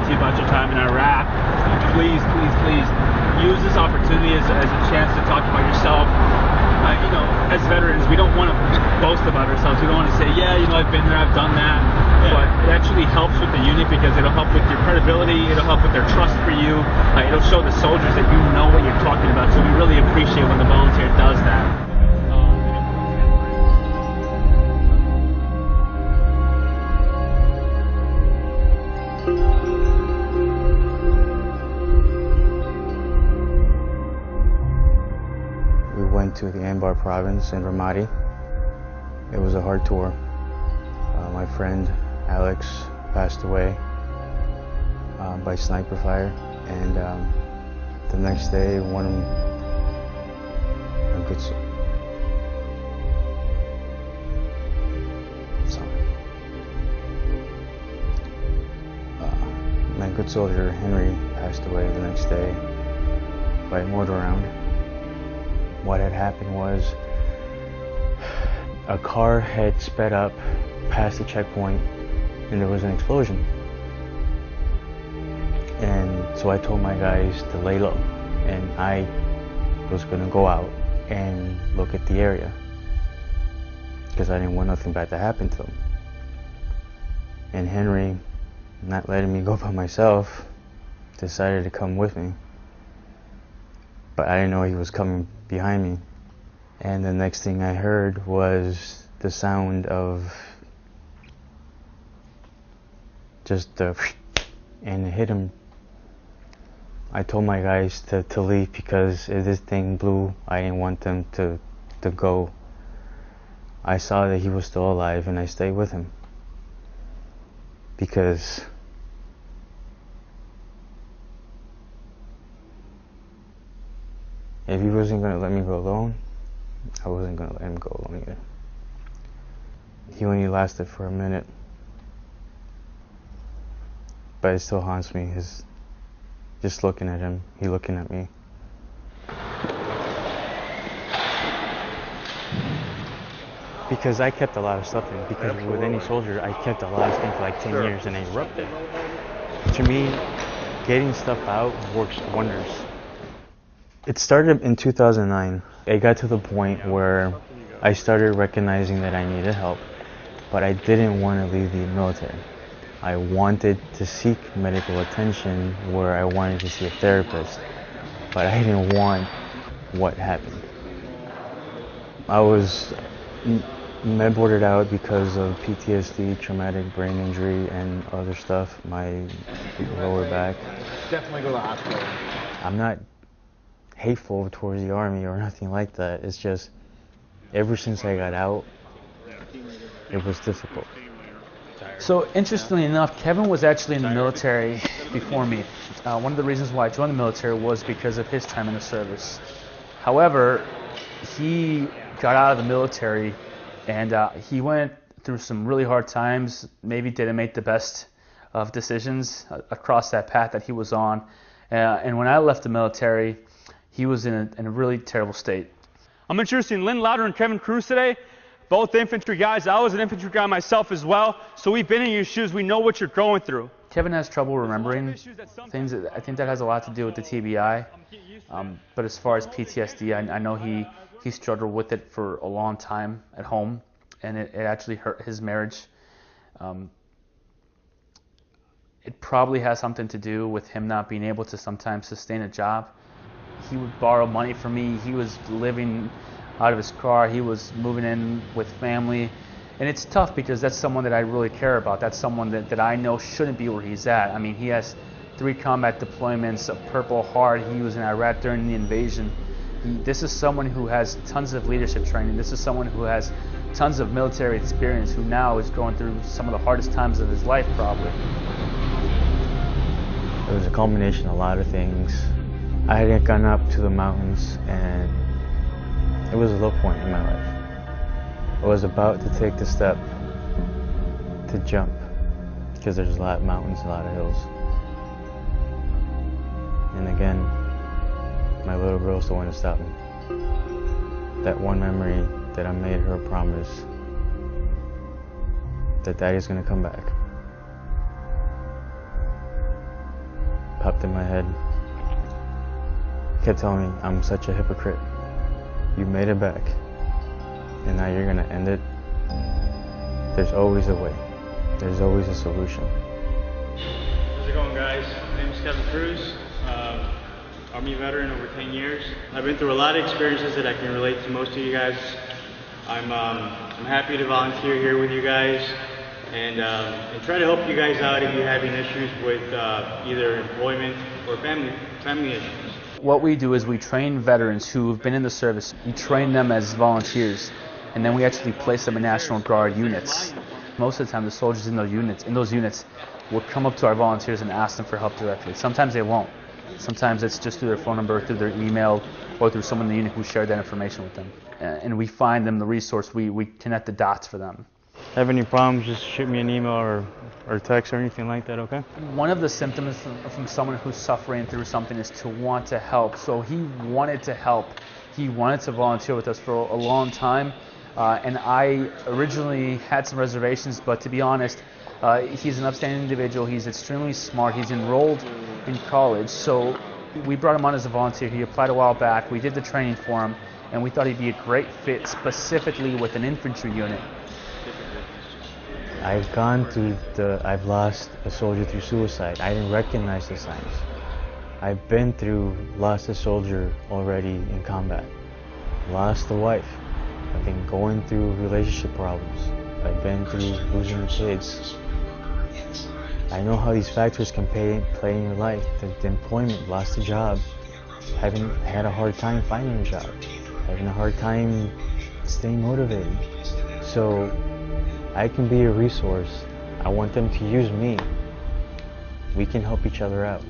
to you about your time in Iraq. Please, please, please use this opportunity as a chance to talk about yourself. You know, as veterans, we don't want to boast about ourselves. We don't want to say, yeah, you know, I've been there, I've done that. Yeah. But it actually helps with the unit because it'll help with your credibility. It'll help with their trust for you. It'll show the soldiers that you know what you're talking about. So we really appreciate when the volunteer does that. We went to the Anbar province in Ramadi. It was a hard tour. My friend Alex passed away by sniper fire, and the next day my good soldier Henry passed away the next day by a mortar round. What had happened was a car had sped up past the checkpoint and there was an explosion. And so I told my guys to lay low, and I was going to go out and look at the area because I didn't want nothing bad to happen to them. And Henry, not letting me go by myself, decided to come with me. But I didn't know he was coming behind me. And the next thing I heard was the sound of just and it hit him. I told my guys to leave because if this thing blew, I didn't want them to go. I saw that he was still alive and I stayed with him because if he wasn't going to let me go alone, I wasn't going to let him go alone either. He only lasted for a minute, but it still haunts me, just looking at him, he looking at me. Because I kept a lot of stuff in, because with any soldier, I kept a lot of things for like 10 years and they erupted. To me, getting stuff out works wonders. It started in 2009. It got to the point where I started recognizing that I needed help, but I didn't want to leave the military. I wanted to seek medical attention where I wanted to see a therapist, but I didn't want what happened. I was med-boarded out because of PTSD, traumatic brain injury, and other stuff, my lower back. Definitely go to the hospital. I'm not hateful towards the Army or nothing like that. It's just, ever since I got out, it was difficult. So interestingly enough, Kevin was actually in the military before me. One of the reasons why I joined the military was because of his time in the service. However, he got out of the military and he went through some really hard times, maybe didn't make the best of decisions across that path that he was on. And when I left the military, he was in a really terrible state. I'm introducing Lynn Louder and Kevin Cruz today, both infantry guys. I was an infantry guy myself as well, so we've been in your shoes. We know what you're going through. Kevin has trouble remembering things. I think that has a lot to do with the TBI. But as far as PTSD, I know he struggled with it for a long time at home, and it actually hurt his marriage. It probably has something to do with him not being able to sometimes sustain a job. He would borrow money from me. He was living out of his car. He was moving in with family. And it's tough because that's someone that I really care about. That's someone that I know shouldn't be where he's at. I mean, he has 3 combat deployments, a Purple Heart. He was in Iraq during the invasion. This is someone who has tons of leadership training. This is someone who has tons of military experience, who now is going through some of the hardest times of his life, probably. It was a combination of a lot of things. I had gone up to the mountains and it was a low point in my life. I was about to take the step to jump because there's a lot of mountains, a lot of hills. And again, my little girl's the one to stop me. That one memory that I made her a promise that Daddy's gonna come back. popped in my head. Kept telling me I'm such a hypocrite. You made it back, and now you're gonna end it. There's always a way. There's always a solution. How's it going, guys? My name is Kevin Cruz. Army veteran over 10 years. I've been through a lot of experiences that I can relate to most of you guys. I'm happy to volunteer here with you guys and try to help you guys out if you're having issues with either employment or family issues. What we do is we train veterans who have been in the service. We train them as volunteers, and then we actually place them in National Guard units. Most of the time, the soldiers in those units will come up to our volunteers and ask them for help directly. Sometimes they won't. Sometimes it's just through their phone number, through their email, or through someone in the unit who shared that information with them. And we find them the resource, we connect the dots for them. Have any problems, just shoot me an email or text or anything like that, okay? One of the symptoms from someone who's suffering through something is to want to help. So he wanted to help. He wanted to volunteer with us for a long time. And I originally had some reservations, but to be honest, he's an upstanding individual. He's extremely smart. He's enrolled in college. So we brought him on as a volunteer. He applied a while back. We did the training for him, and we thought he'd be a great fit specifically with an infantry unit. I've lost a soldier through suicide. I didn't recognize the signs. I've been through, lost a soldier already in combat. Lost a wife. I've been going through relationship problems. I've been through losing kids. I know how these factors can play in your life. The employment, lost a job, had a hard time finding a job, having a hard time staying motivated. So I can be a resource. I want them to use me. We can help each other out.